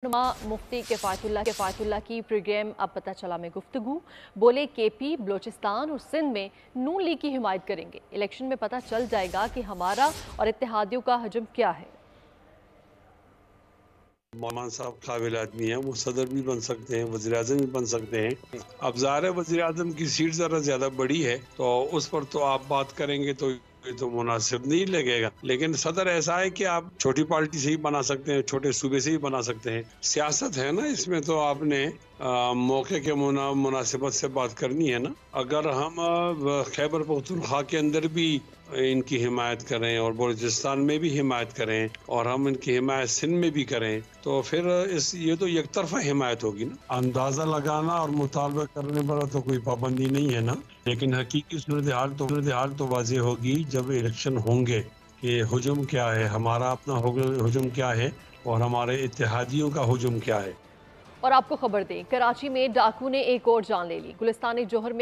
नुमा मुफ्ती किफ़ायतुल्लाह की प्रोग्राम अब पता चला में गुफ्तगू बोले केपी बलोचिस्तान और सिंध में नून लीग की हिमायत करेंगे। इलेक्शन में पता चल जाएगा कि हमारा और इत्तेहादियों का हजम क्या है। मौलाना साहब काबिल आदमी हैं, वो सदर भी बन सकते हैं, वज़ीर आज़म भी बन सकते हैं। अब ज़ाहिर है वज़ीर आज़म की सीट ज़रा ज़्यादा बड़ी है तो उस पर तो आप बात करेंगे तो ये तो मुनासिब नहीं लगेगा, लेकिन सदर ऐसा है कि आप छोटी पार्टी से ही बना सकते हैं, छोटे सूबे से ही बना सकते हैं। सियासत है ना, इसमें तो आपने मौके के मुनासिबत से बात करनी है ना। अगर हम खैबर पख्तूनख्वा के अंदर भी इनकी हिमायत करें और बलूचिस्तान में भी हिमायत करें और हम इनकी हिमायत सिंध में भी करें तो फिर ये तो एक तरफा हिमायत होगी ना। अंदाज़ा लगाना और मुतालबा करने पर तो कोई पाबंदी नहीं है ना, लेकिन हकीकी सूरत हाल तो वाज़ेह होगी जब इलेक्शन होंगे कि हुजूम क्या है, हमारा अपना हुजूम क्या है और हमारे इत्तेहादियों का हुजूम क्या है। और आपको खबर दें, कराची में डाकू ने एक और जान ले ली। गुलिस्तान जोहर में